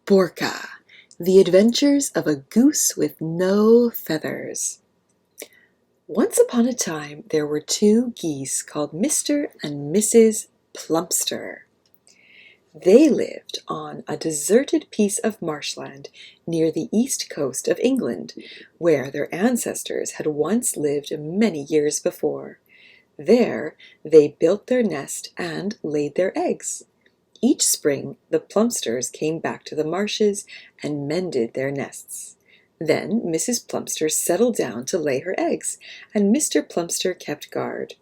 Borka, The Adventures of a Goose with No Feathers. Once upon a time there were two geese called Mr. and Mrs. Plumpster. They lived on a deserted piece of marshland near the east coast of England, where their ancestors had once lived many years before. There they built their nest and laid their eggs. Each spring the Plumpsters came back to the marshes and mended their nests. Then Mrs. Plumpster settled down to lay her eggs, and Mr. Plumpster kept guard.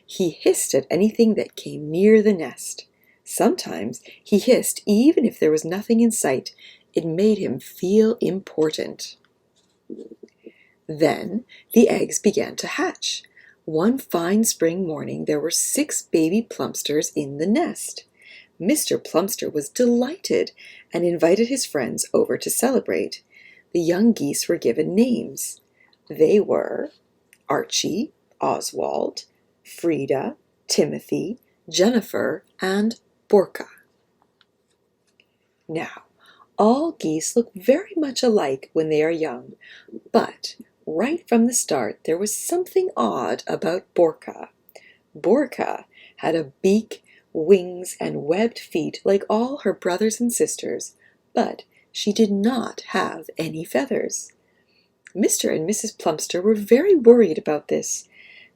He hissed at anything that came near the nest. Sometimes he hissed even if there was nothing in sight. It made him feel important. Then the eggs began to hatch. One fine spring morning there were 6 baby Plumpsters in the nest. Mr. Plumpster was delighted and invited his friends over to celebrate. The young geese were given names. They were Archie, Oswald, Frida, Timothy, Jennifer, and Borka. Now, all geese look very much alike when they are young, but right from the start there was something odd about Borka. Borka had a beak, wings, and webbed feet like all her brothers and sisters, but she did not have any feathers. Mr. and Mrs. Plumpster were very worried about this.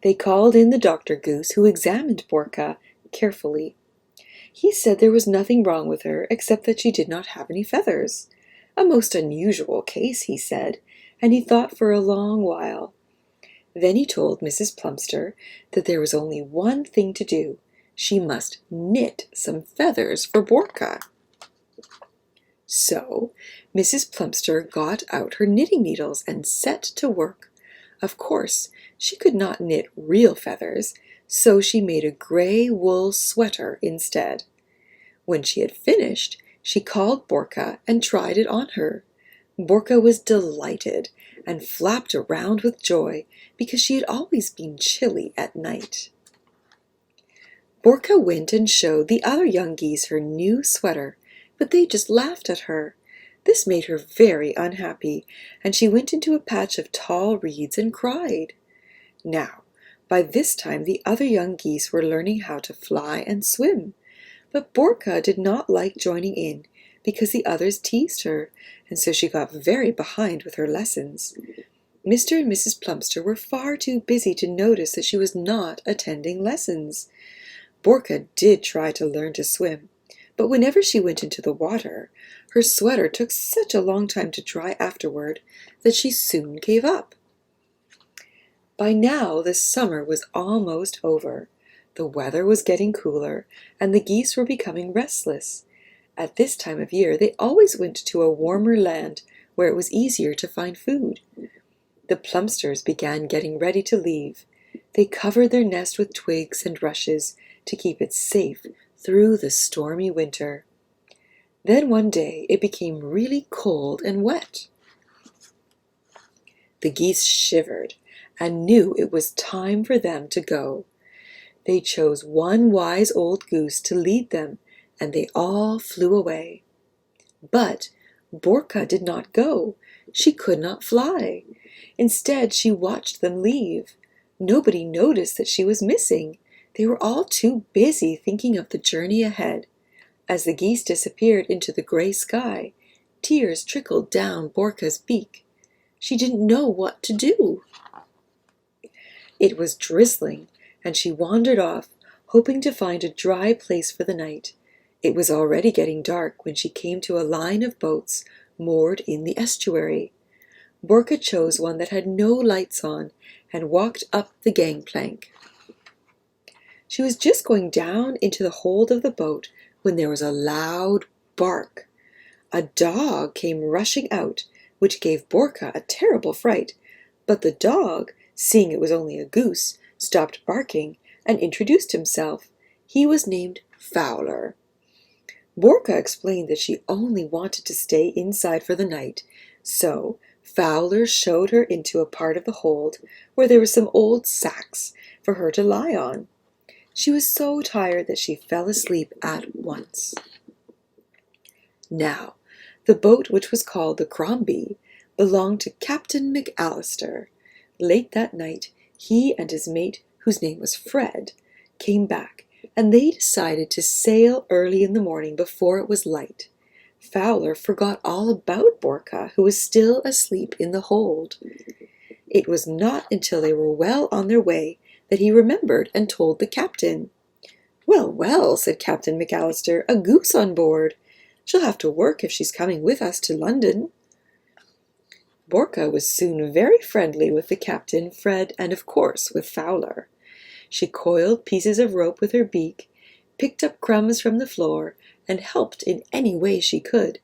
They called in the Dr. Goose, who examined Borka carefully. He said there was nothing wrong with her except that she did not have any feathers. A most unusual case, he said, and he thought for a long while. Then he told Mrs. Plumpster that there was only one thing to do. She must knit some feathers for Borka. So Mrs. Plumpster got out her knitting needles and set to work. Of course, she could not knit real feathers, so she made a gray wool sweater instead. When she had finished, she called Borka and tried it on her. Borka was delighted and flapped around with joy because she had always been chilly at night. Borka went and showed the other young geese her new sweater, but they just laughed at her. This made her very unhappy, and she went into a patch of tall reeds and cried. Now, by this time the other young geese were learning how to fly and swim, but Borka did not like joining in because the others teased her, and so she got very behind with her lessons. Mr. and Mrs. Plumpster were far too busy to notice that she was not attending lessons. Borka did try to learn to swim, but whenever she went into the water, her sweater took such a long time to dry afterward that she soon gave up. By now the summer was almost over. The weather was getting cooler, and the geese were becoming restless. At this time of year they always went to a warmer land where it was easier to find food. The Plumpsters began getting ready to leave. They covered their nest with twigs and rushes to keep it safe through the stormy winter. Then one day it became really cold and wet. The geese shivered and knew it was time for them to go. They chose one wise old goose to lead them, and they all flew away. But Borka did not go. She could not fly. Instead, she watched them leave. Nobody noticed that she was missing. They were all too busy thinking of the journey ahead. As the geese disappeared into the gray sky, tears trickled down Borka's beak. She didn't know what to do. It was drizzling, and she wandered off, hoping to find a dry place for the night. It was already getting dark when she came to a line of boats moored in the estuary. Borka chose one that had no lights on and walked up the gangplank. She was just going down into the hold of the boat when there was a loud bark. A dog came rushing out, which gave Borka a terrible fright, but the dog, seeing it was only a goose, stopped barking and introduced himself. He was named Fowler. Borka explained that she only wanted to stay inside for the night, so Fowler showed her into a part of the hold where there were some old sacks for her to lie on. She was so tired that she fell asleep at once. Now, The boat, which was called the Crombie, belonged to Captain McAllister. Late that night, he and his mate, whose name was Fred, came back, and they decided to sail early in the morning before it was light. Fowler forgot all about Borka, who was still asleep in the hold. It was not until they were well on their way that he remembered and told the captain. "Well, well," said Captain McAllister, "a goose on board. She'll have to work if she's coming with us to London." Borka was soon very friendly with the captain, Fred, and of course with Fowler. She coiled pieces of rope with her beak, picked up crumbs from the floor, and helped in any way she could.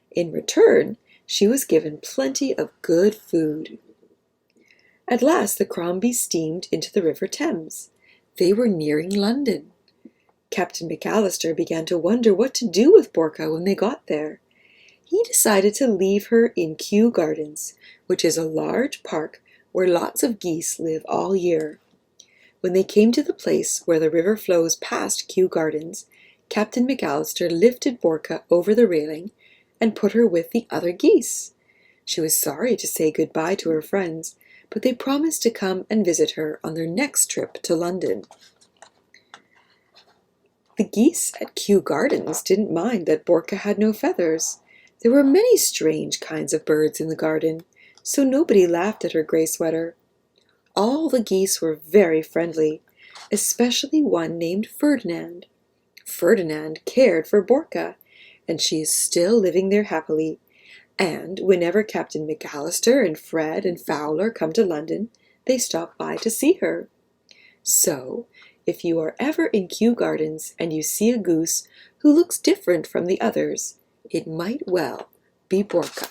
In return, she was given plenty of good food. At last the Crombie steamed into the River Thames. They were nearing London. Captain McAllister began to wonder what to do with Borka when they got there. He decided to leave her in Kew Gardens, which is a large park where lots of geese live all year. When they came to the place where the river flows past Kew Gardens, Captain McAllister lifted Borka over the railing and put her with the other geese. She was sorry to say goodbye to her friends, but they promised to come and visit her on their next trip to London. The geese at Kew Gardens didn't mind that Borka had no feathers. There were many strange kinds of birds in the garden, so nobody laughed at her gray sweater. All the geese were very friendly, especially one named Ferdinand. Ferdinand cared for Borka, and she is still living there happily. And whenever Captain McAllister and Fred and Fowler come to London, they stop by to see her. So, if you are ever in Kew Gardens and you see a goose who looks different from the others, it might well be Borka.